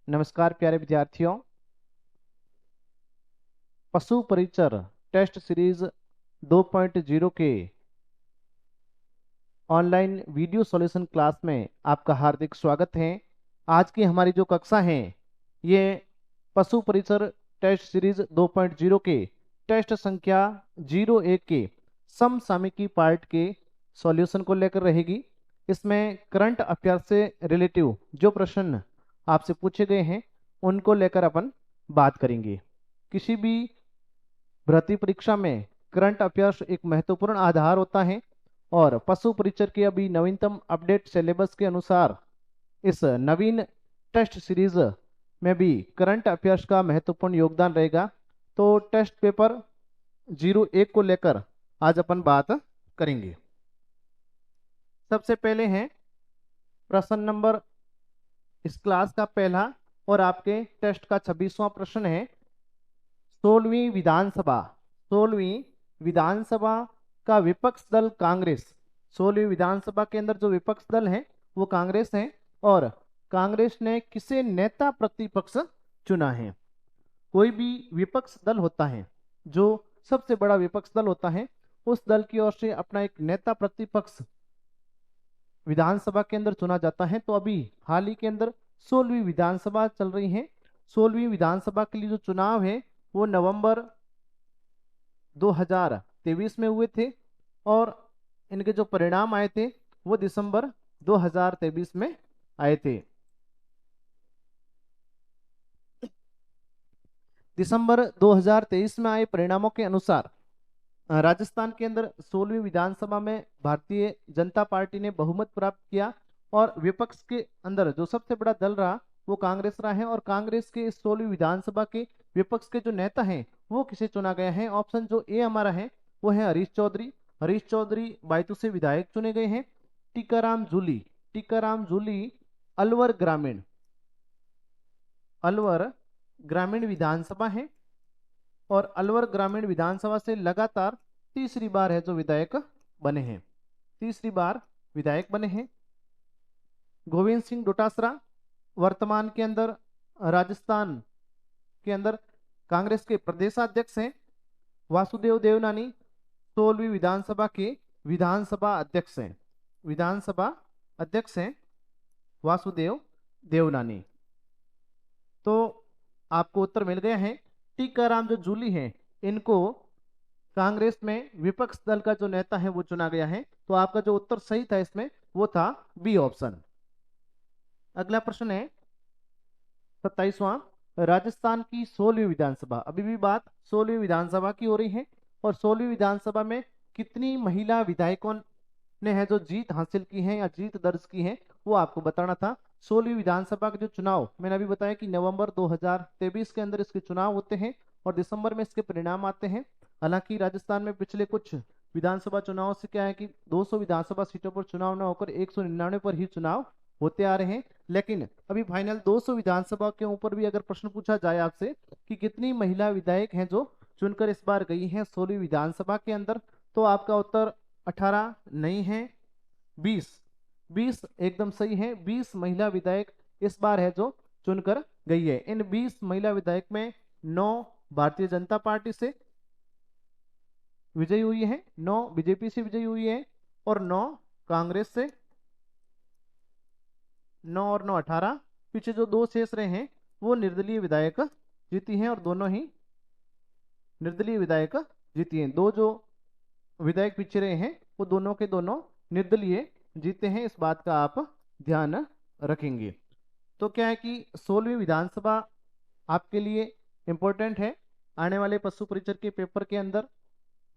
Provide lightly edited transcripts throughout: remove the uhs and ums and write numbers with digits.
नमस्कार प्यारे विद्यार्थियों। पशु परिचर टेस्ट सीरीज 2.0 के ऑनलाइन वीडियो सॉल्यूशन क्लास में आपका हार्दिक स्वागत है। आज की हमारी जो कक्षा है ये पशु परिचर टेस्ट सीरीज 2.0 के टेस्ट संख्या 01 के समसामयिकी पार्ट के सॉल्यूशन को लेकर रहेगी। इसमें करंट अफेयर से रिलेटिव जो प्रश्न आपसे पूछे गए हैं उनको लेकर अपन बात करेंगे। किसी भी भर्ती परीक्षा में करंट अफेयर्स एक महत्वपूर्ण आधार होता है और पशु परिचर के अभी नवीनतम अपडेट सिलेबस के अनुसार इस नवीन टेस्ट सीरीज में भी करंट अफेयर्स का महत्वपूर्ण योगदान रहेगा। तो टेस्ट पेपर 01 को लेकर आज अपन बात करेंगे। सबसे पहले है प्रश्न नंबर इस क्लास का पहला और आपके टेस्ट का 26वां प्रश्न है। 16वीं विधानसभा का विपक्ष दल कांग्रेस। 16वीं विधानसभा के अंदर जो विपक्ष दल है वो कांग्रेस है और कांग्रेस ने किसे नेता प्रतिपक्ष चुना है। कोई भी विपक्ष दल होता है, जो सबसे बड़ा विपक्ष दल होता है, उस दल की ओर से अपना एक नेता प्रतिपक्ष विधानसभा के अंदर चुना जाता है। तो अभी हाल ही के अंदर 16वीं विधानसभा चल रही है। 16वीं विधानसभा के लिए जो चुनाव है वो नवंबर 2023 में हुए थे और इनके जो परिणाम आए थे वो दिसंबर 2023 में आए थे। दिसंबर 2023 में आए परिणामों के अनुसार राजस्थान के अंदर 16वीं विधानसभा में भारतीय जनता पार्टी ने बहुमत प्राप्त किया और विपक्ष के अंदर जो सबसे बड़ा दल रहा वो कांग्रेस रहा है। और कांग्रेस के 16वीं विधानसभा के विपक्ष के जो नेता हैं वो किसे चुना गया है। ऑप्शन जो ए हमारा है वो है हरीश चौधरी। हरीश चौधरी बायतू से विधायक चुने गए हैं। टीकाराम जूली अलवर ग्रामीण विधानसभा है और अलवर ग्रामीण विधानसभा से लगातार तीसरी बार है जो विधायक बने हैं। तीसरी बार विधायक बने हैं। गोविंद सिंह डोटासरा वर्तमान के अंदर राजस्थान के अंदर कांग्रेस के प्रदेशाध्यक्ष हैं। वासुदेव देवनानी 16वीं विधानसभा के विधानसभा अध्यक्ष हैं वासुदेव देवनानी। तो आपको उत्तर मिल गया है। टीकाराम जो जूली हैं इनको कांग्रेस में विपक्ष दल का जो नेता है वो चुना गया है। तो आपका जो उत्तर सही था इसमें वो था बी ऑप्शन। अगला प्रश्न है 27वां। राजस्थान की 16वीं विधानसभा, अभी भी बात 16वीं विधानसभा की हो रही है और 16वीं विधानसभा में कितनी महिला विधायकों ने है जो जीत हासिल की है या जीत दर्ज की है वो आपको बताना था। 16वीं विधानसभा के जो चुनाव मैंने अभी बताया कि नवंबर 2023 के अंदर इसके चुनाव होते हैं और दिसंबर में इसके परिणाम आते हैं। हालांकि राजस्थान में पिछले कुछ विधानसभा चुनाव से क्या है कि 200 विधानसभा सीटों पर चुनाव न होकर 199 पर ही चुनाव होते आ रहे हैं। लेकिन अभी फाइनल 200 विधानसभा के ऊपर भी अगर प्रश्न पूछा जाए आपसे कि कितनी महिला विधायक हैं जो चुनकर इस बार गई हैं 16वीं विधानसभा के अंदर, तो आपका उत्तर 18 नहीं है, 20 एकदम सही है। 20 महिला विधायक इस बार है जो चुनकर गई है। इन 20 महिला विधायक में 9 भारतीय जनता पार्टी से विजयी हुई है, 9 बीजेपी से विजयी हुई है और 9 कांग्रेस से। 9 और 9 18। पीछे जो 2 शेष रहे हैं वो निर्दलीय विधायक जीती हैं और दोनों ही निर्दलीय विधायक जीती हैं। 2 जो विधायक पीछे रहे हैं वो दोनों के दोनों निर्दलीय जीते हैं। इस बात का आप ध्यान रखेंगे। तो क्या है कि 16वीं विधानसभा आपके लिए इंपॉर्टेंट है। आने वाले पशु परिचर के पेपर के अंदर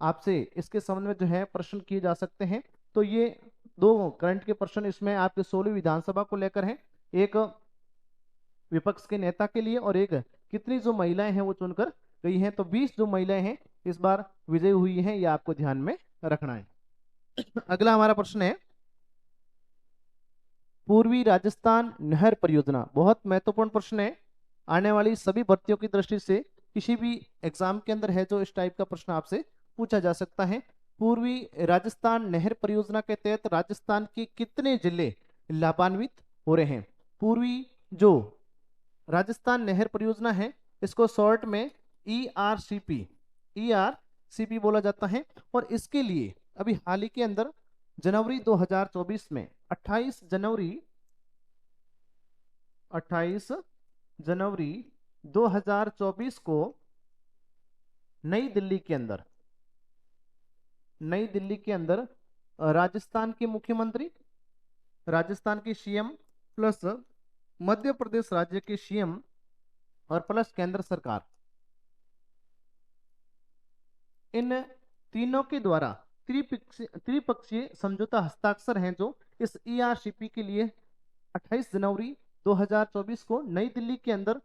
आपसे इसके संबंध में जो है प्रश्न किए जा सकते हैं। तो ये 2 करंट के प्रश्न इसमें आपके 16वीं विधानसभा को लेकर है, एक विपक्ष के नेता के लिए और एक कितनी जो महिलाएं हैं वो चुनकर गई हैं। तो 20 जो महिलाएं हैं इस बार विजयी हुई हैं, ये आपको ध्यान में रखना है। अगला हमारा प्रश्न है पूर्वी राजस्थान नहर परियोजना। बहुत महत्वपूर्ण प्रश्न है, आने वाली सभी भर्तियों की दृष्टि से किसी भी एग्जाम के अंदर है जो इस टाइप का प्रश्न आपसे पूछा जा सकता है। पूर्वी राजस्थान नहर परियोजना के तहत राजस्थान के कितने जिले लाभान्वित हो रहे हैं। पूर्वी जो राजस्थान नहर परियोजना है, इसको शॉर्ट में ERCP बोला जाता है। और इसके लिए अभी हाल ही के अंदर जनवरी 2024 में 28 जनवरी 2024 को नई दिल्ली के अंदर राजस्थान के मुख्यमंत्री, राजस्थान के सीएम प्लस मध्य प्रदेश राज्य के सीएम और प्लस केंद्र सरकार, इन तीनों के द्वारा त्रिपक्षीय समझौता हस्ताक्षर हैं, जो इस ERCP के लिए 28 जनवरी 2024 को नई दिल्ली के अंदर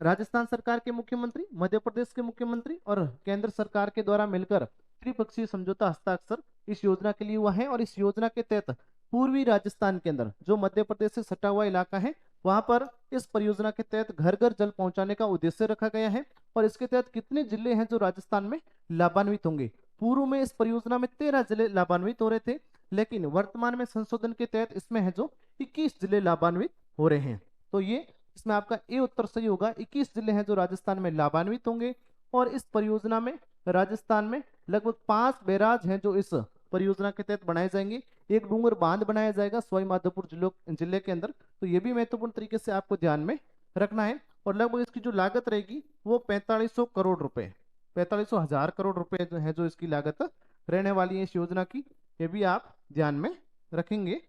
राजस्थान सरकार के मुख्यमंत्री, मध्य प्रदेश के मुख्यमंत्री और केंद्र सरकार के द्वारा मिलकर त्रिपक्षीय समझौता हस्ताक्षर इस योजना के लिए हुआ है। और इस योजना के तहत पूर्वी राजस्थान के अंदर जो मध्य प्रदेश से सटा हुआ इलाका है, वहां पर इस परियोजना के तहत घर घर जल पहुंचाने का उद्देश्य रखा गया है। और इसके तहत कितने जिले हैं जो राजस्थान में लाभान्वित होंगे? पूर्व में इस परियोजना में 13 जिले लाभान्वित हो रहे थे, लेकिन वर्तमान में संशोधन के तहत इसमें है जो 21 जिले लाभान्वित हो रहे हैं। तो ये इसमें आपका ए उत्तर सही होगा। 21 जिले हैं जो राजस्थान में लाभान्वित होंगे। और इस परियोजना में राजस्थान में लगभग 5 बैराज हैं जो इस परियोजना के तहत बनाए जाएंगे। एक डूंगर बांध बनाया जाएगा सवाई माधोपुर जिले के अंदर, तो ये भी महत्वपूर्ण तरीके से आपको ध्यान में रखना है। और लगभग इसकी जो लागत रहेगी वो 4500 करोड़ रुपए, 4500 हजार करोड़ रुपए जो है जो इसकी लागत रहने वाली है इस योजना की, ये भी आप ध्यान में रखेंगे।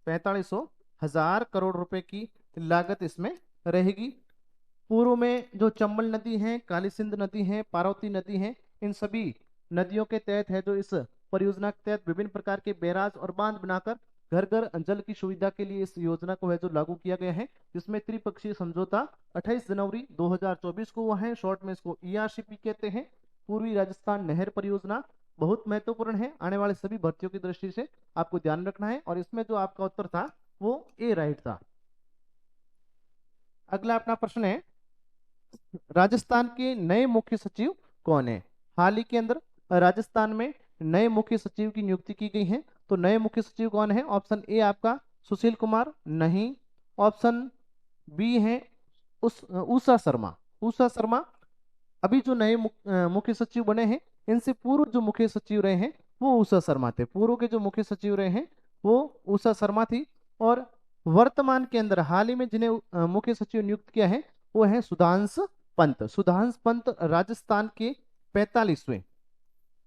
4500 हजार करोड़ रुपए की लागत इसमें रहेगी। पूर्व में जो चंबल नदी है, काली सिंध नदी है, पार्वती नदी है, इन सभी नदियों के तहत है जो इस परियोजना के तहत विभिन्न प्रकार के बैराज और बांध बनाकर घर घर जल की सुविधा के लिए इस योजना को है जो लागू किया गया है, जिसमें त्रिपक्षीय समझौता 28 जनवरी 2024 को हुआ है। शॉर्ट में इसको ERCP कहते हैं, पूर्वी राजस्थान नहर परियोजना। बहुत महत्वपूर्ण है, आने वाले सभी भर्तियों की दृष्टि से आपको ध्यान रखना है। और इसमें जो आपका उत्तर था वो ए राइट था। अगला अपना प्रश्न है, राजस्थान के नए मुख्य सचिव कौन है? हाल ही के अंदर राजस्थान में नए मुख्य सचिव की नियुक्ति की गई है। तो नए मुख्य सचिव कौन है? ऑप्शन ए आपका सुशील कुमार, नहीं। ऑप्शन बी है उषा शर्मा। अभी जो नए मुख्य सचिव बने हैं, इनसे पूर्व जो मुख्य सचिव रहे हैं वो उषा शर्मा थे। पूर्व के जो मुख्य सचिव रहे हैं वो उषा शर्मा थी। और वर्तमान के अंदर हाल ही में जिन्हें मुख्य सचिव नियुक्त किया है वो है सुधांशु पंत राजस्थान के 45वें,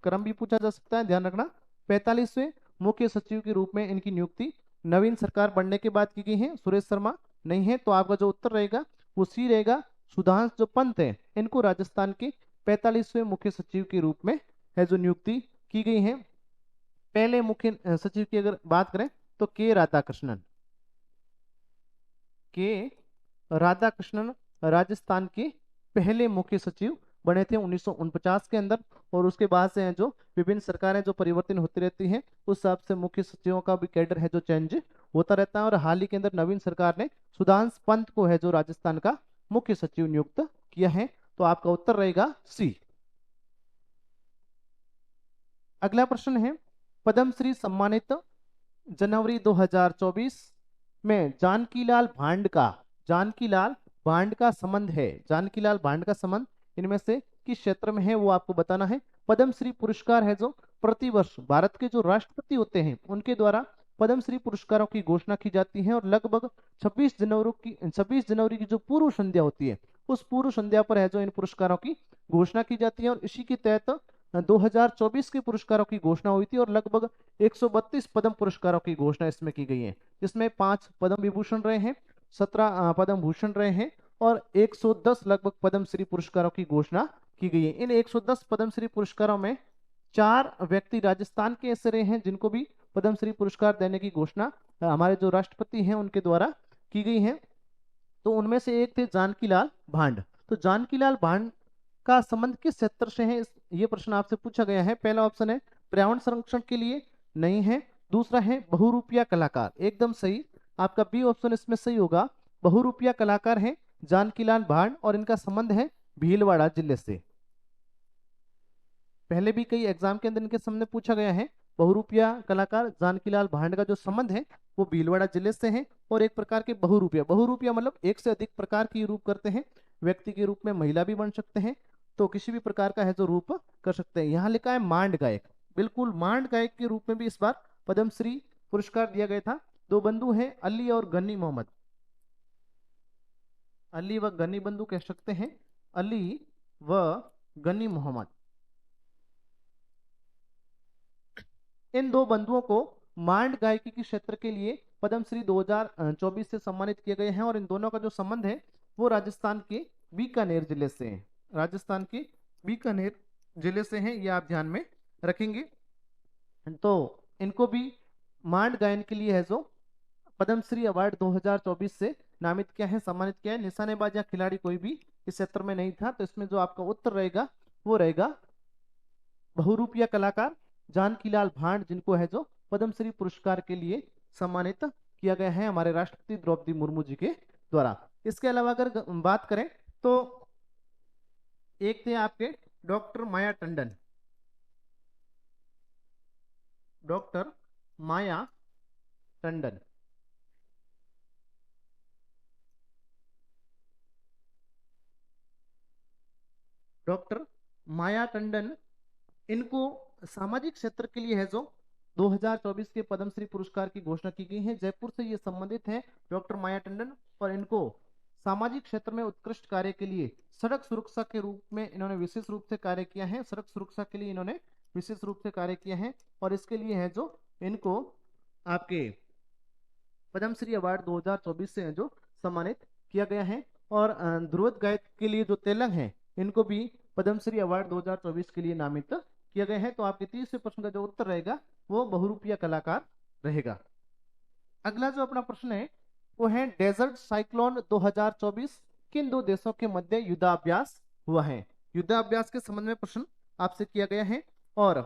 क्रम भी पूछा जा सकता है, ध्यान रखना, 45वें मुख्य सचिव के रूप में इनकी नियुक्ति नवीन सरकार बनने के बाद की गई है। सुरेश शर्मा नहीं है, तो आपका जो उत्तर रहेगा वो सी रहेगा। सुधांशु जो पंत है, इनको राजस्थान के 45वें मुख्य सचिव के रूप में है जो नियुक्ति की गई है। पहले मुख्य सचिव की अगर बात करें तो के राधाकृष्णन राजस्थान के पहले मुख्य सचिव बने थे 1949 के अंदर। और उसके बाद से हैं जो विभिन्न सरकारें जो परिवर्तन होती रहती हैं, उस हिसाब से मुख्य सचिवों का भी कैडर है जो चेंज होता रहता है। और हाल ही के अंदर नवीन सरकार ने सुधांशु पंत को है जो राजस्थान का मुख्य सचिव नियुक्त किया है। तो आपका उत्तर रहेगा सी। अगला प्रश्न है, पद्मश्री सम्मानित जनवरी 2024 में जानकीलाल भांड का संबंध है। जानकीलाल भांड का संबंध इनमें से किस क्षेत्र में है वो आपको बताना है। पद्मश्री पुरस्कार है जो प्रतिवर्ष भारत के जो राष्ट्रपति होते हैं उनके द्वारा पद्मश्री पुरस्कारों की घोषणा की जाती है। और लगभग 26 जनवरी की जो पूर्व संध्या होती है, उस पूर्व संध्या पर है जो इन पुरस्कारों की घोषणा की जाती है। और इसी के तहत 2024 के पुरस्कारों की घोषणा हुई थी और लगभग 132 पद्म पुरस्कारों की घोषणा इसमें की गई है, जिसमें 5 पद्म विभूषण रहे हैं, 17 पद्म भूषण रहे हैं और 110 लगभग पद्मश्री पुरस्कारों की घोषणा की गई है। इन 110 पद्मश्री पुरस्कारों में 4 व्यक्ति राजस्थान के ऐसे रहे हैं जिनको भी पद्मश्री पुरस्कार देने की घोषणा हमारे जो राष्ट्रपति हैं उनके द्वारा की गई है। तो उनमें से एक थे जानकीलाल भांड। तो जानकीलाल भांड का संबंध किस क्षेत्र से है, ये प्रश्न आपसे पूछा गया है। पहला ऑप्शन है पर्यावरण संरक्षण के लिए, नहीं है। दूसरा है बहुरूपिया कलाकार, एकदम सही, आपका बी ऑप्शन इसमें सही होगा। बहुरूपिया कलाकार है जानकीलाल भांड और इनका संबंध है भीलवाड़ा जिले से। पहले भी कई एग्जाम के अंदर इनके सामने पूछा गया है। बहुरूपिया कलाकार जानकीलाल भांड का जो संबंध है वो भीलवाड़ा जिले से है। और एक प्रकार के बहुरूपिया, बहुरूपिया मतलब एक से अधिक प्रकार की रूप करते हैं, व्यक्ति के रूप में महिला भी बन सकते हैं, तो किसी भी प्रकार का है जो रूप कर सकते हैं। यहाँ लिखा है मांड गायक, बिल्कुल मांड गायक के रूप में भी इस बार पद्मश्री पुरस्कार दिया गया था। दो बंधु हैं अली और गनी मोहम्मद, अली व गनी बंधु कह सकते हैं, अली व गनी मोहम्मद। इन दो बंधुओं को मांड गायकी के क्षेत्र के लिए पद्मश्री 2024 से सम्मानित किए गए हैं। और इन दोनों का जो संबंध है वो राजस्थान के बीकानेर जिले से है, राजस्थान के बीकानेर जिले से हैं, ये आप ध्यान में रखेंगे। तो इनको भी मांड गायन के लिए है जो पद्मश्री अवार्ड 2024 से नामित किया है, सम्मानित किया है। निशानेबाज या खिलाड़ी कोई भी इस क्षेत्र में नहीं था, तो इसमें जो आपका उत्तर रहेगा वो रहेगा बहुरूपिया कलाकार जानकीलाल भांड, जिनको है जो पद्मश्री पुरस्कार के लिए सम्मानित किया गया है हमारे राष्ट्रपति द्रौपदी मुर्मू जी के द्वारा। इसके अलावा अगर बात करें तो एक थे आपके डॉक्टर माया टंडन, डॉक्टर माया टंडन, डॉक्टर माया टंडन, इनको सामाजिक क्षेत्र के लिए है जो 2024 के पद्मश्री पुरस्कार की घोषणा की गई है। जयपुर से ये संबंधित है डॉक्टर माया टंडन, और इनको सामाजिक क्षेत्र में उत्कृष्ट कार्य के लिए सड़क सुरक्षा के रूप में इन्होंने विशेष रूप से कार्य किया है, सड़क सुरक्षा के लिए इन्होंने विशेष रूप से कार्य किया है। और इसके लिए है जो इनको आपके पद्मश्री अवार्ड 2024 से है जो सम्मानित किया गया है। और ध्रुवद गायक के लिए जो तेलंग है, इनको भी पद्मश्री अवार्ड 2024 के लिए नामित किया गया है। तो आपके तीसरे प्रश्न का जो उत्तर रहेगा वो बहुरूपिया कलाकार रहेगा। अगला जो अपना प्रश्न है वो है डेजर्ट साइक्लोन 2024 किन दो देशों के मध्य युद्धाभ्यास हुआ है। युद्धाभ्यास के संबंध में प्रश्न आपसे किया गया है। और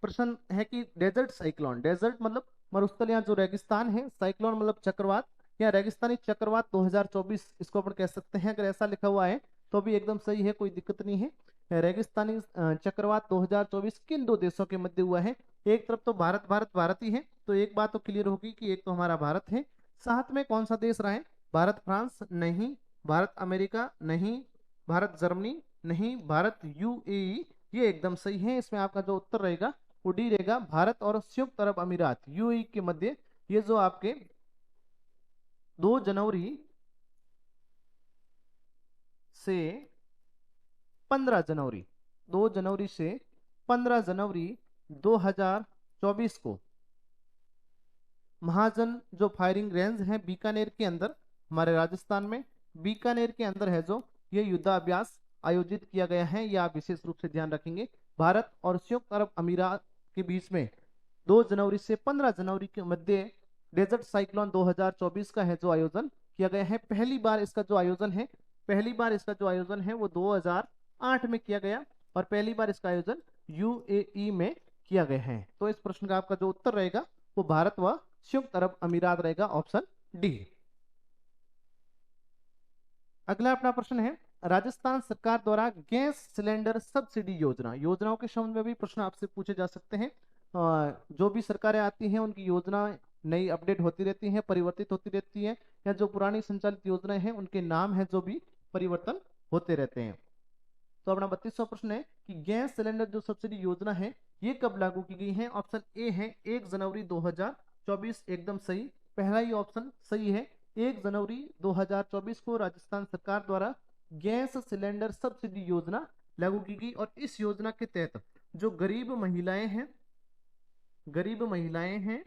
प्रश्न है कि डेजर्ट साइक्लोन, डेजर्ट मतलब मरुस्थल या जो रेगिस्तान है, साइक्लोन मतलब चक्रवात या रेगिस्तानी चक्रवात 2024 इसको अपन कह सकते हैं। अगर ऐसा लिखा हुआ है तो भी एकदम सही है, कोई दिक्कत नहीं है। रेगिस्तानी चक्रवात 2024 किन दो देशों के मध्य हुआ है। एक तरफ तो भारत भारत भारत ही है, तो एक बात तो क्लियर होगी कि एक तो हमारा भारत है, साथ में कौन सा देश रहा है, भारत फ्रांस नहीं, भारत अमेरिका नहीं, भारत जर्मनी नहीं, भारत यूएई, ये एकदम सही है। इसमें आपका जो उत्तर रहेगा वो डी रहेगा, भारत और संयुक्त अरब अमीरात यूएई के मध्य ये जो आपके 2 जनवरी से 15 जनवरी, 2 जनवरी से 15 जनवरी 2024 को महाजन जो फायरिंग रेंज है बीकानेर के अंदर, हमारे राजस्थान में बीकानेर के अंदर है जो ये युद्धाभ्यास आयोजित किया गया है, ये आप विशेष रूप से ध्यान रखेंगे। भारत और संयुक्त अरब अमीरात के बीच में 2 जनवरी से 15 जनवरी के मध्य डेजर्ट साइक्लोन 2024 का है जो आयोजन किया गया है। पहली बार इसका जो आयोजन है, पहली बार इसका जो आयोजन है वो 2008 में किया गया, और पहली बार इसका आयोजन यूएई में किया गया है। तो इस प्रश्न का आपका जो उत्तर रहेगा वो भारत व संयुक्त अरब अमीरात रहेगा, ऑप्शन डी। अगला अपना प्रश्न है राजस्थान सरकार द्वारा गैस सिलेंडर सब्सिडी योजना, योजनाओं के संबंध में भी प्रश्न आपसे पूछे जा सकते हैं। जो भी सरकारें आती हैं उनकी योजना नई अपडेट होती रहती है, परिवर्तित होती रहती है, या जो पुरानी संचालित योजनाएं हैं उनके नाम है जो भी परिवर्तन होते रहते हैं। तो अपना 32वां प्रश्न है कि गैस सिलेंडर जो सब्सिडी योजना है ये कब लागू की गई है। ऑप्शन ए है 1 जनवरी 2024, एकदम सही, पहला ही ऑप्शन सही है। 1 जनवरी 2024 को राजस्थान सरकार द्वारा गैस सिलेंडर सब्सिडी योजना लागू की गई। और इस योजना के तहत जो गरीब महिलाएं हैं, गरीब महिलाएं हैं,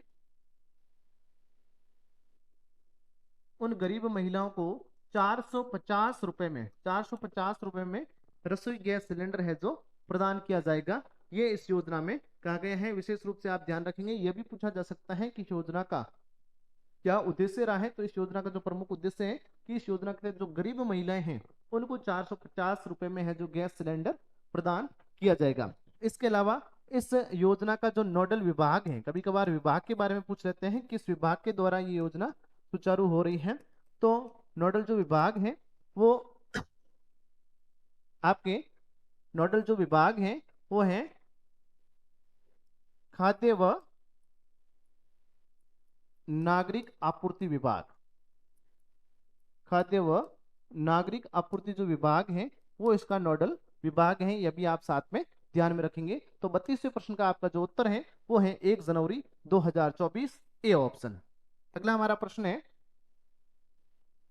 उन गरीब महिलाओं को 450 रुपए में, 450 रुपए में रसोई गैस सिलेंडर है जो प्रदान किया जाएगा, ये इस योजना में कहा गया है। विशेष रूप से आप ध्यान रखेंगे, यह भी पूछा जा सकता है कि योजना का क्या उद्देश्य रहा है। तो इस योजना का जो प्रमुख उद्देश्य है कि इस योजना के तहत जो गरीब महिलाएं हैं उनको 450 रुपए में है जो गैस सिलेंडर प्रदान किया जाएगा। इसके अलावा इस योजना का जो नोडल विभाग है, कभी कभार विभाग के बारे में पूछ लेते हैं किस विभाग के द्वारा ये योजना सुचारू हो रही है। तो नोडल जो विभाग है वो आपके, नोडल जो विभाग है वो है खाद्य व नागरिक आपूर्ति विभाग। खाद्य व नागरिक आपूर्ति जो विभाग है वो इसका नोडल विभाग है, यह भी आप साथ में ध्यान में रखेंगे। तो 32वें प्रश्न का आपका जो उत्तर है वो है 1 जनवरी 2024, ए ऑप्शन। अगला हमारा प्रश्न है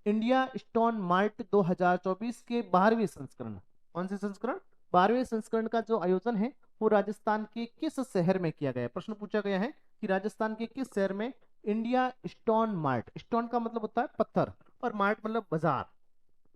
इंडिया स्टोन मार्ट 2024 के 12वें संस्करण। कौन से संस्करण? 12वें संस्करण का जो आयोजन है वो राजस्थान के किस शहर में किया गया है? प्रश्न पूछा गया है कि राजस्थान के किस शहर में इंडिया स्टोन मार्ट, स्टोन का मतलब होता है पत्थर और मार्ट मतलब बाजार,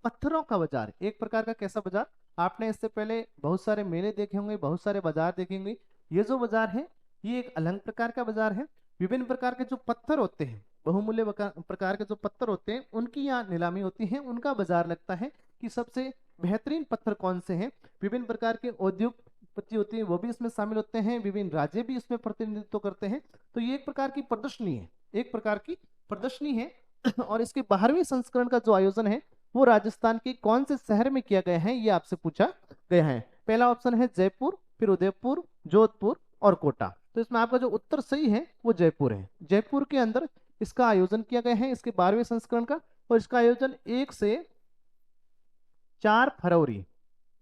पत्थरों का बाजार, एक प्रकार का कैसा बाजार? आपने इससे पहले बहुत सारे मेले देखे होंगे, बहुत सारे बाजार देखे होंगे। ये जो बाजार है ये एक अलग प्रकार का बाजार है। विभिन्न प्रकार के जो पत्थर होते हैं, बहुमूल्य प्रकार के जो पत्थर होते हैं उनकी यहाँ नीलामी होती है, उनका बाजार लगता है कि सबसे बेहतरीन पत्थर कौन से हैं। विभिन्न प्रकार के उद्योगपति होती है वो भी इसमें शामिल होते हैं, विभिन्न राज्य भी इसमें प्रतिनिधित्व करते हैं। तो ये एक प्रकार की प्रदर्शनी है, एक प्रकार की प्रदर्शनी है। और इसके 12वें संस्करण का जो आयोजन है वो राजस्थान के कौन से शहर में किया गया है, ये आपसे पूछा गया है। पहला ऑप्शन है जयपुर, फिर उदयपुर, जोधपुर और कोटा। तो इसमें आपका जो उत्तर सही है वो जयपुर है। जयपुर के अंदर इसका आयोजन किया गया है, इसके 12वें संस्करण का। और इसका आयोजन 1 से 4 फरवरी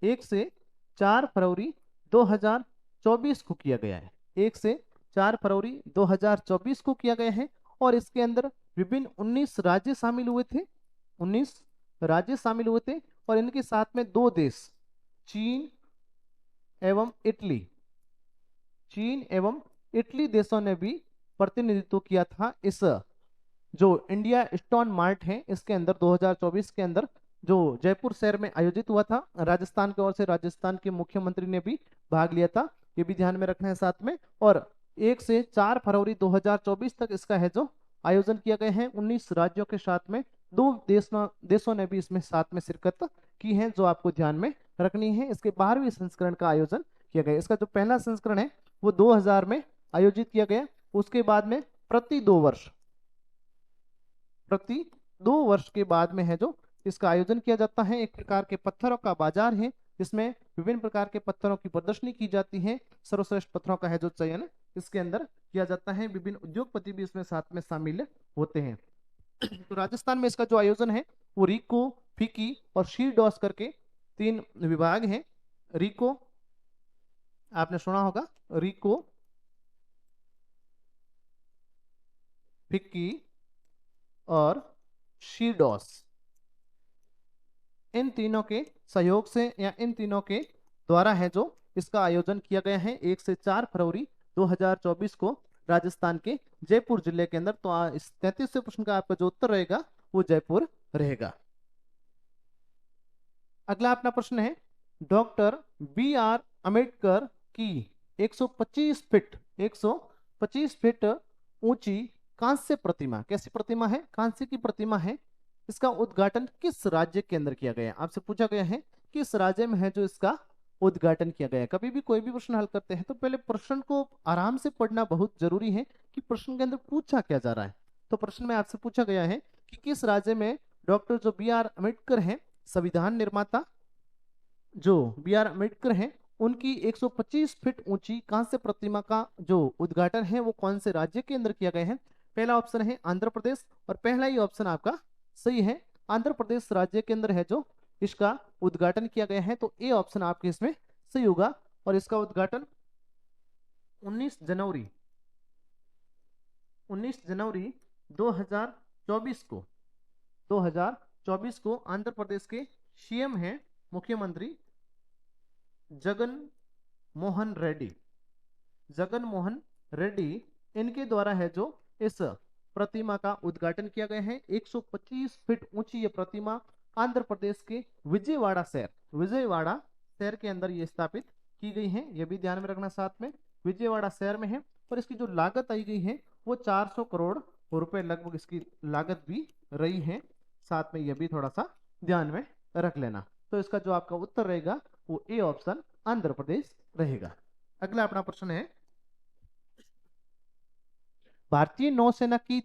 1 से 4 फरवरी 2024 को किया गया है। 1 से 4 फरवरी 2024 को किया गया है। और इसके अंदर विभिन्न 19 राज्य शामिल हुए थे, 19 राज्य शामिल हुए थे। और इनके साथ में 2 देश, चीन एवं इटली, चीन एवं इटली देशों ने भी प्रतिनिधित्व किया था। इस जो इंडिया स्टोन मार्ट है इसके अंदर 2024 के अंदर जो जयपुर शहर में आयोजित हुआ था, राजस्थान की ओर से राजस्थान के मुख्यमंत्री ने भी भाग लिया था, ये भी ध्यान में रखना है साथ में। और 1 से 4 फरवरी 2024 तक इसका है जो आयोजन किया गया है। 19 राज्यों के साथ में 2 देशों ने भी इसमें साथ में शिरकत की है, जो आपको ध्यान में रखनी है। इसके 12वें संस्करण का आयोजन किया गया। इसका जो पहला संस्करण है वो 2000 में आयोजित किया गया। उसके बाद में प्रति 2 वर्ष के बाद में है जो इसका आयोजन किया जाता है। एक प्रकार के पत्थरों का बाजार है जिसमें विभिन्न प्रकार के पत्थरों की प्रदर्शनी की जाती है। सर्वश्रेष्ठ पत्थरों का है जो चयन इसके अंदर किया जाता है। विभिन्न उद्योगपति भी इसमें साथ में शामिल होते हैं। तो राजस्थान में इसका जो आयोजन है वो रीको, फिकी और शीरडॉस करके 3 विभाग हैं। रीको आपने सुना होगा, रीको, फिक्की और शीरडॉस, इन तीनों के सहयोग से या इन तीनों के द्वारा है जो इसका आयोजन किया गया है 1 से 4 फरवरी 2024 को राजस्थान के जयपुर जिले के अंदर। तो इस 33वें प्रश्न का आपका जो उत्तर रहेगा वो जयपुर रहेगा। अगला अपना प्रश्न है डॉक्टर BR अम्बेडकर की 125 फीट ऊंची कांस्य प्रतिमा, कैसी प्रतिमा है? कांस्य की प्रतिमा है। इसका उद्घाटन किस राज्य के अंदर किया गया है? आपसे पूछा गया है किस राज्य में है जो इसका उद्घाटन किया गया है। कभी भी कोई भी प्रश्न हल करते हैं तो पहले प्रश्न को आराम से पढ़ना बहुत जरूरी है कि प्रश्न के अंदर पूछा क्या जा रहा है। तो प्रश्न में आपसे पूछा गया है कि किस राज्य में डॉक्टर जो BR अम्बेडकर हैं, संविधान निर्माता जो BR अम्बेडकर हैं, उनकी 125 फीट ऊंची कांस्य प्रतिमा का जो उद्घाटन है वो कौन से राज्य के अंदर किया गया है? पहला ऑप्शन है आंध्र प्रदेश और पहला ही ऑप्शन आपका सही है। आंध्र प्रदेश राज्य के अंदर है जो इसका उद्घाटन किया गया है। तो ए ऑप्शन आपके इसमें सही होगा। और इसका उद्घाटन 19 जनवरी 2024 को आंध्र प्रदेश के CM हैं मुख्यमंत्री जगन मोहन रेड्डी, इनके द्वारा है जो इस प्रतिमा का उद्घाटन किया गया है। 125 फीट ऊंची ये प्रतिमा आंध्र प्रदेश के विजयवाड़ा शहर के अंदर ये स्थापित की गई है। ये भी ध्यान में रखना साथ में, विजयवाड़ा शहर में है। और इसकी जो लागत आई गई है वो 400 करोड़ रुपए लगभग इसकी लागत भी रही है। साथ में ये भी थोड़ा सा ध्यान में रख लेना। तो इसका जो आपका उत्तर रहेगा वो ए ऑप्शन आंध्र प्रदेश रहेगा। अगला अपना प्रश्न है भारतीय नौसेना की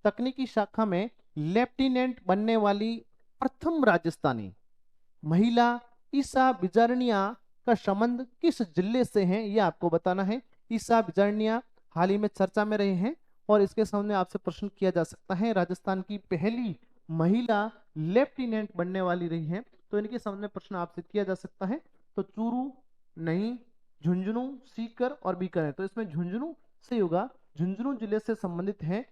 तकनीकी शाखा में लेफ्टिनेंट बनने वाली प्रथम राजस्थानी महिला ईसा बिजारनिया का संबंध किस जिले से है ये आपको बताना है। ईसा बिजारनिया हाल ही में चर्चा में रहे हैं और इसके सामने आपसे प्रश्न किया जा सकता है। राजस्थान की पहली महिला लेफ्टिनेंट बनने वाली रही है, तो इनके सामने प्रश्न आपसे किया जा सकता है। तो चूरू नहीं, झुंझुनू, सीकर और बीकानेर, तो इसमें झुंझुनू से होगा। झुंझुनू जिले से संबंधित है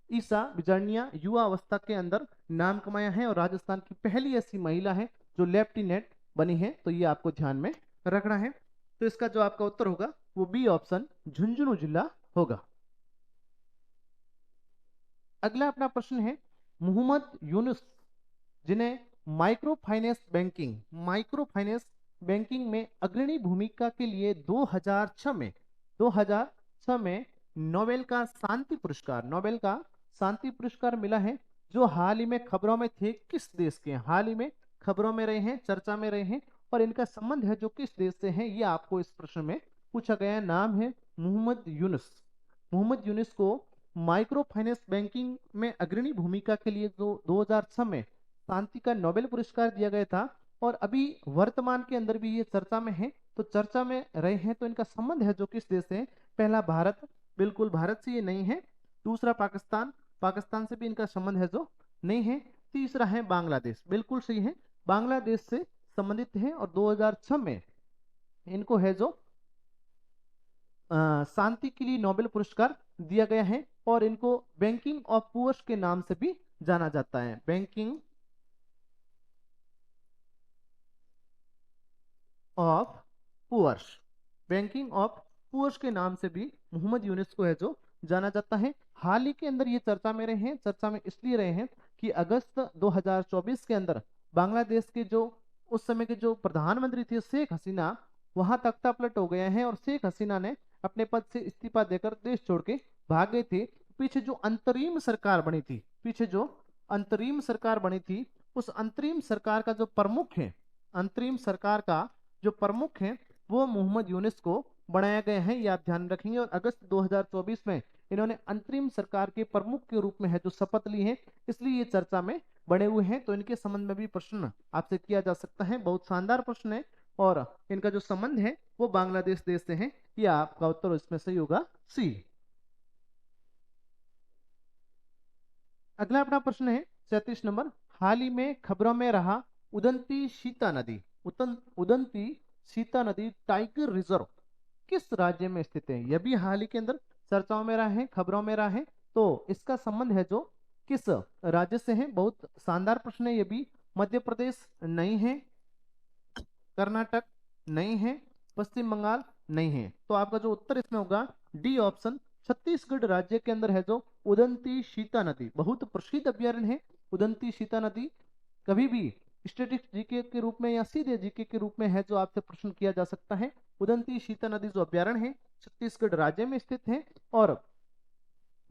ईसा बिजारनिया, युवा अवस्था के अंदर नाम कमाया है और राजस्थान की पहली ऐसी महिला है जो लेफ्टिनेंट बनी है, तो ये आपको ध्यान में रखना है। तो इसका जो आपका उत्तर होगा वो बी ऑप्शन झुंझुनू जिला होगा। अगला अपना प्रश्न है, मोहम्मद यूनुस जिन्हें माइक्रो फाइनेंस बैंकिंग में अग्रणी भूमिका के लिए 2006 में नोबेल का शांति पुरस्कार मिला है, जो हाल ही में खबरों में थे, किस देश के हाल ही में खबरों में रहे हैं, चर्चा में रहे हैं और इनका संबंध है जो किस देश से है, ये आपको इस प्रश्न में पूछा गया। नाम है मोहम्मद यूनुस। मोहम्मद यूनुस को माइक्रो फाइनेंस बैंकिंग में अग्रणी भूमिका के लिए जो 2006 में शांति का नोबेल पुरस्कार दिया गया था और अभी वर्तमान के अंदर भी ये चर्चा में है, तो चर्चा में रहे हैं, तो इनका संबंध है जो किस देश से। पहला भारत, बिल्कुल भारत से ये नहीं है। दूसरा पाकिस्तान, पाकिस्तान से भी इनका संबंध है जो नहीं है। तीसरा है बांग्लादेश, बिल्कुल सही है, बांग्लादेश से संबंधित है और 2006 में इनको है जो शांति के लिए नोबेल पुरस्कार दिया गया है और इनको बैंकिंग ऑफ पुअर्स के नाम से भी जाना जाता है। Of poors banking of poors के नाम से भी मोहम्मद यूनुस को है जो जाना जाता है। हाल ही के अंदर ये चर्चा में रहे हैं, चर्चा में इसलिए रहे हैं कि अगस्त 2024 के अंदर बांग्लादेश के जो उस समय के जो प्रधानमंत्री थे शेख हसीना, वहां तख्ता पलट हो गया है और शेख हसीना ने अपने पद से इस्तीफा देकर देश छोड़ के भाग गए थे। पीछे जो अंतरिम सरकार बनी थी, उस अंतरिम सरकार का जो प्रमुख है, अंतरिम सरकार का जो प्रमुख है वो मोहम्मद यूनुस को बनाया गया है, ये आप ध्यान रखेंगे। और अगस्त 2024 में इन्होंने अंतरिम सरकार के प्रमुख के रूप में है जो शपथ ली है, इसलिए ये चर्चा में बने हुए हैं। तो इनके संबंध में भी प्रश्न आपसे किया जा सकता है, बहुत शानदार प्रश्न है और इनका जो संबंध है वो बांग्लादेश देश से है, ये आपका उत्तर इसमें सही होगा सी। अगला अपना प्रश्न है 37 नंबर, हाल ही में खबरों में रहा उदंती सीता नदी टाइगर रिजर्व किस राज्य में स्थित है। यह भी हाल ही के अंदर चर्चाओं में रहा है, खबरों में रहा है, तो इसका संबंध है जो किस राज्य से है। बहुत शानदार प्रश्न है ये भी। मध्य प्रदेश नहीं है, कर्नाटक नहीं है, पश्चिम बंगाल नहीं है, तो आपका जो उत्तर इसमें होगा डी ऑप्शन छत्तीसगढ़ राज्य के अंदर है जो उदंती सीता नदी। बहुत प्रसिद्ध अभ्यारण्य है उदंती सीता नदी। कभी भी स्टैटिक्स जीके के रूप में या सीधे जीके के रूप में है जो आपसे प्रश्न किया जा सकता है। उदंती सीता नदी जो अभ्यारण्य है छत्तीसगढ़ राज्य में स्थित है और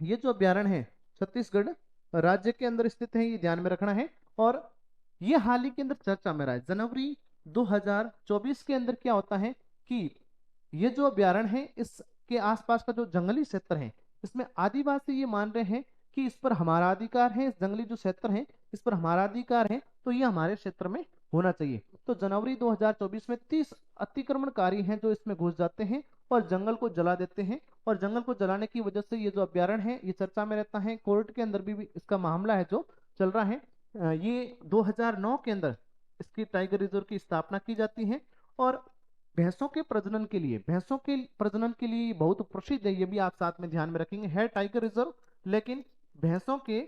ये जो अभ्यारण्य है छत्तीसगढ़ राज्य के अंदर स्थित है, ये ध्यान में रखना है। और ये हाल ही के अंदर चर्चा में रहा है। जनवरी 2024 के अंदर क्या होता है कि ये जो अभ्यारण्य है इसके आसपास का जो जंगली क्षेत्र है, इसमें आदिवासी ये मान रहे हैं कि इस पर हमारा अधिकार है, इस जंगली जो क्षेत्र है इस पर हमारा अधिकार है, तो ये हमारे क्षेत्र में होना चाहिए। तो जनवरी 2024 में 30 अतिक्रमणकारी हैं जो इसमें घुस जाते हैं और जंगल को जला देते हैं और जंगल को जलाने की वजह से ये जो अभ्यारण्य है ये चर्चा में रहता है। कोर्ट के अंदर भी इसका मामला है जो चल रहा है। ये 2009 के अंदर इसकी टाइगर रिजर्व की स्थापना की जाती है और भैंसों के प्रजनन के लिए बहुत प्रसिद्ध है, ये भी आप साथ में ध्यान में रखेंगे। है टाइगर रिजर्व लेकिन भैंसों के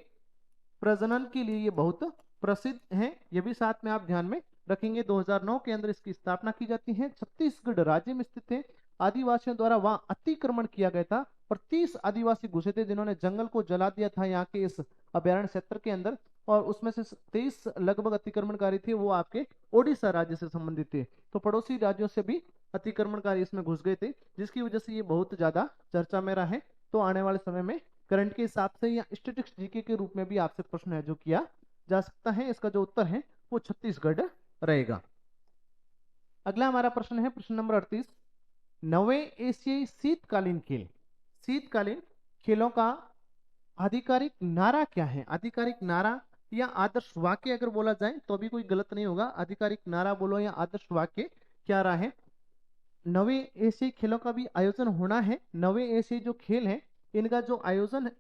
प्रजनन के लिए ये बहुत प्रसिद्ध है, ये भी साथ में आप ध्यान में रखेंगे। 2009 के अंदर इसकी स्थापना की जाती है, छत्तीसगढ़ राज्य में स्थित है। आदिवासियों द्वारा वहां अतिक्रमण किया गया था और 30 आदिवासी घुसे थे जिन्होंने जंगल को जला दिया था यहाँ के इस अभ्यारण्य क्षेत्र के अंदर, और उसमें से 23 लगभग अतिक्रमणकारी थे वो आपके ओडिशा राज्य से संबंधित थे। तो पड़ोसी राज्यों से भी अतिक्रमणकारी इसमें घुस गए थे, जिसकी वजह से ये बहुत ज्यादा चर्चा में रहा है। तो आने वाले समय में करंट के हिसाब से या स्टैटिस्टिक्स जीके के रूप में भी आपसे प्रश्न है जो किया जा सकता है। इसका जो उत्तर है वो छत्तीसगढ़ रहेगा। अगला हमारा प्रश्न है प्रश्न नंबर 38, नवे एशियाई शीतकालीन खेलों का आधिकारिक नारा क्या है। आधिकारिक नारा या आदर्श वाक्य अगर बोला जाए तो भी कोई गलत नहीं होगा। आधिकारिक नारा बोलो या आदर्श वाक्य क्या रहा है। नवे एशियाई खेलों का भी आयोजन होना है। नवे एशियाई जो खेल हैं इनका जो आयोजन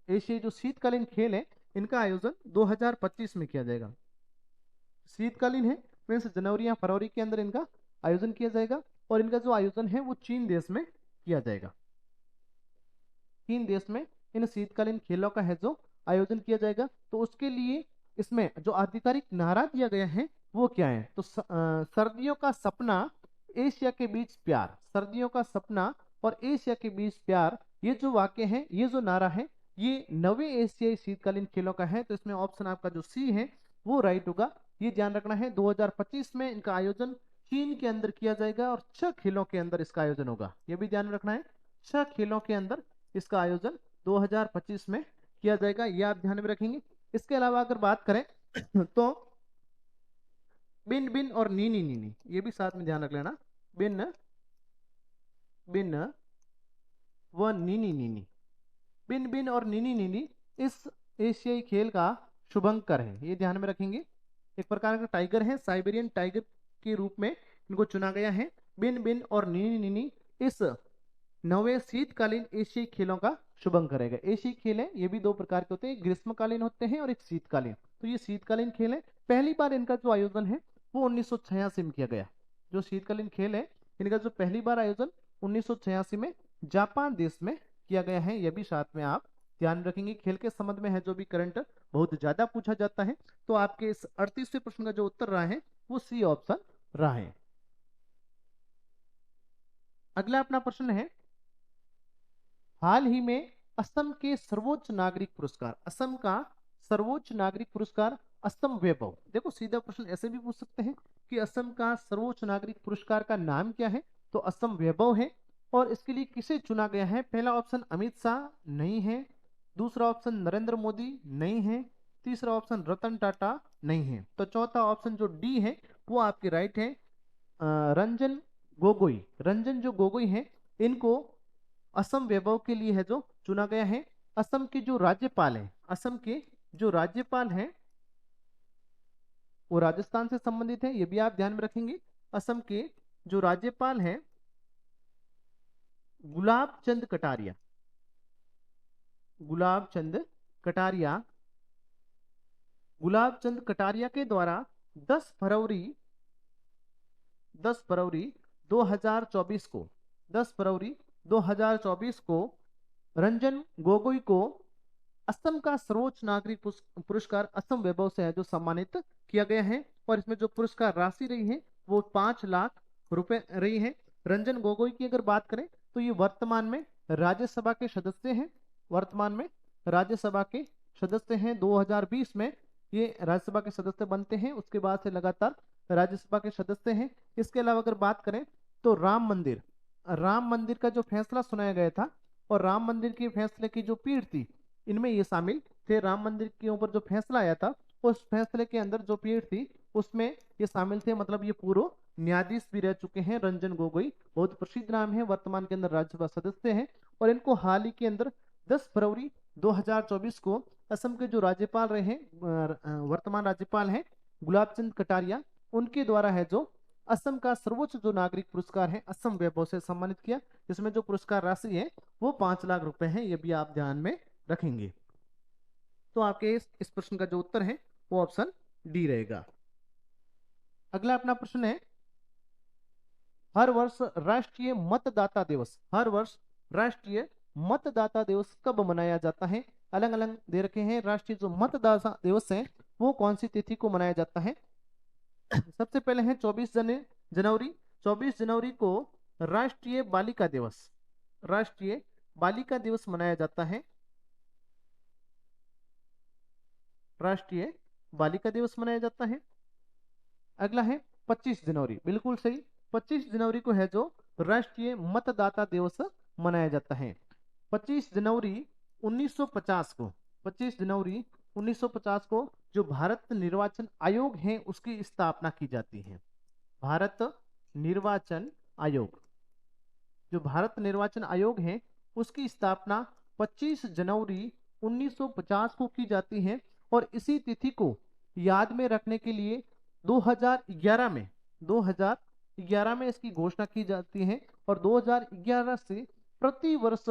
एशियाई जो शीतकालीन खेल है इनका आयोजन 2025 में किया जाएगा। शीतकालीन है मीन्स जनवरी या फरवरी के अंदर इनका आयोजन किया जाएगा और इनका जो आयोजन है वो चीन देश में किया जाएगा। चीन देश में इन शीतकालीन खेलों का है जो आयोजन किया जाएगा। तो उसके लिए इसमें जो आधिकारिक नारा दिया गया है वो क्या है, तो सर्दियों का सपना एशिया के बीच प्यार, सर्दियों का सपना और एशिया के बीच प्यार, ये जो वाक्य है, ये जो नारा है, ये नवे एशियाई शीतकालीन खेलों का है। तो इसमें ऑप्शन आपका जो सी है वो राइट होगा। ये ध्यान रखना है 2025 में इनका आयोजन चीन के अंदर किया जाएगा और 6 खेलों के अंदर इसका आयोजन होगा। ये भी ध्यान रखना है 6 खेलों के अंदर इसका आयोजन 2025 में किया जाएगा, ये आप ध्यान में रखेंगे। इसके अलावा अगर बात करें तो बिन बिन और नीनी नीनी ये भी साथ में ध्यान रख लेना। बिन बिन व नीनी नीनी, बिन बिन और नीनी नीनी इस एशियाई खेल का शुभंकर है, ये ध्यान में रखेंगे। एक प्रकार का टाइगर है, साइबेरियन टाइगर के रूप में इनको चुना गया है। बिन बिन और नीनी नीनी इस नवे शीतकालीन एशियाई खेलों का शुभंकर करेगा। एशियाई खेल है ये भी दो प्रकार के होते हैं, ग्रीष्मकालीन होते हैं और एक शीतकालीन। तो ये शीतकालीन खेल है, पहली बार इनका जो आयोजन है वो 1986 में किया गया। जो शीतकालीन खेल है इनका जो पहली बार आयोजन 1986 में जापान देश में किया गया है, यह भी साथ में आप ध्यान रखेंगे। खेल के संबंध में है जो भी करंट बहुत ज्यादा पूछा जाता है, तो आपके इस 38वें प्रश्न का जो उत्तर रहा है वो सी ऑप्शन रहा है। अगला अपना प्रश्न है, हाल ही में असम के सर्वोच्च नागरिक पुरस्कार, असम का सर्वोच्च नागरिक पुरस्कार असम वैभव। देखो सीधा प्रश्न ऐसे भी पूछ सकते हैं कि असम का सर्वोच्च नागरिक पुरस्कार का नाम क्या है, तो असम वैभव है। और इसके लिए किसे चुना गया है, पहला ऑप्शन अमित शाह नहीं है, दूसरा ऑप्शन नरेंद्र मोदी नहीं है, तीसरा ऑप्शन रतन टाटा नहीं है, तो चौथा ऑप्शन जो डी है वो आपके राइट है, रंजन गोगोई। रंजन जो गोगोई है इनको असम वैभव के लिए है जो चुना गया है। असम के जो राज्यपाल हैं, असम के जो राज्यपाल हैं वो राजस्थान से संबंधित है, ये भी आप ध्यान में रखेंगे। असम के जो राज्यपाल हैं गुलाब चंद कटारिया, गुलाब चंद कटारिया, गुलाब चंद कटारिया के द्वारा 10 फरवरी 10 फरवरी 2024 को 10 फरवरी 2024 को रंजन गोगोई को असम का सर्वोच्च नागरिक पुरस्कार असम वैभव से है जो सम्मानित किया गया है। और इसमें जो पुरस्कार राशि रही है वो 5 लाख रुपए रही है। रंजन गोगोई की अगर बात करें तो ये वर्तमान में राज्यसभा के सदस्य हैं, वर्तमान में राज्यसभा के सदस्य हैं। 2020 में ये राज्यसभा के सदस्य बनते हैं, उसके बाद से लगातार राज्यसभा के सदस्य हैं। इसके अलावा अगर बात करें तो राम मंदिर का जो फैसला सुनाया गया था और राम मंदिर के फैसले की जो पीठ थी इनमें ये शामिल थे। राम मंदिर के ऊपर जो फैसला आया था उस फैसले के अंदर जो पीठ थी उसमें ये शामिल थे, मतलब ये पूर्व न्यायाधीश भी रह चुके हैं। रंजन गोगोई बहुत प्रसिद्ध नाम है, वर्तमान के अंदर राज्यसभा सदस्य हैं और इनको हाल ही के अंदर 10 फरवरी 2024 को असम के जो राज्यपाल रहे हैं, वर्तमान राज्यपाल हैं गुलाब चंद कटारिया, उनके द्वारा है जो असम का सर्वोच्च जो नागरिक पुरस्कार है असम वैभव से सम्मानित किया, जिसमें जो पुरस्कार राशि है वो 5 लाख रुपए है, ये भी आप ध्यान में रखेंगे। तो आपके इस प्रश्न का जो उत्तर है वो ऑप्शन डी रहेगा। अगला अपना प्रश्न है, हर वर्ष राष्ट्रीय मतदाता दिवस, हर वर्ष राष्ट्रीय मतदाता दिवस कब मनाया जाता है। अलग अलग दे रखे हैं, राष्ट्रीय जो मतदाता दिवस है वो कौन सी तिथि को मनाया जाता है। सबसे पहले है 24 जनवरी। 24 जनवरी को राष्ट्रीय बालिका दिवस, राष्ट्रीय बालिका दिवस मनाया जाता है, राष्ट्रीय बालिका दिवस मनाया जाता है। अगला है 25 जनवरी, बिल्कुल सही, 25 जनवरी को है जो राष्ट्रीय मतदाता दिवस मनाया जाता है। 25 जनवरी 1950 को, 25 जनवरी 1950 को जो भारत निर्वाचन आयोग है उसकी स्थापना की जाती है। भारत निर्वाचन आयोग, जो भारत निर्वाचन आयोग है उसकी स्थापना 25 जनवरी 1950 को की जाती है। और इसी तिथि को याद में रखने के लिए 2011 2011 में इसकी घोषणा की जाती है और 2011 से प्रति वर्ष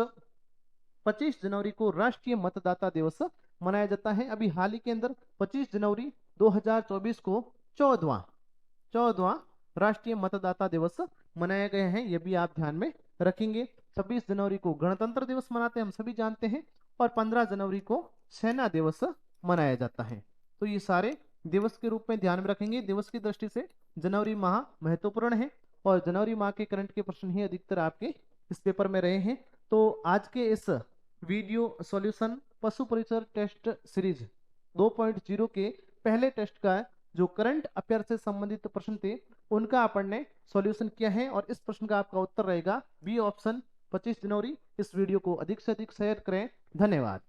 25 जनवरी को राष्ट्रीय मतदाता दिवस मनाया जाता है। अभी हाल ही के अंदर 25 जनवरी 2024 को 14वां राष्ट्रीय मतदाता दिवस मनाया गया है। ये भी आप ध्यान में रखेंगे। 26 जनवरी को गणतंत्र दिवस मनाते हैं, हम सभी जानते हैं, और 15 जनवरी को सेना दिवस मनाया जाता है। तो ये सारे दिवस के रूप में ध्यान में रखेंगे। दिवस की दृष्टि से जनवरी माह महत्वपूर्ण है और जनवरी माह के करंट के प्रश्न ही अधिकतर आपके इस पेपर में रहे हैं। तो आज के इस वीडियो सॉल्यूशन पशु परिचर टेस्ट सीरीज 2.0 के पहले टेस्ट का जो करंट अफेयर से संबंधित प्रश्न थे उनका अपन ने सॉल्यूशन किया है और इस प्रश्न का आपका उत्तर रहेगा बी ऑप्शन 25 जनवरी। इस वीडियो को अधिक से अधिक शेयर करें। धन्यवाद।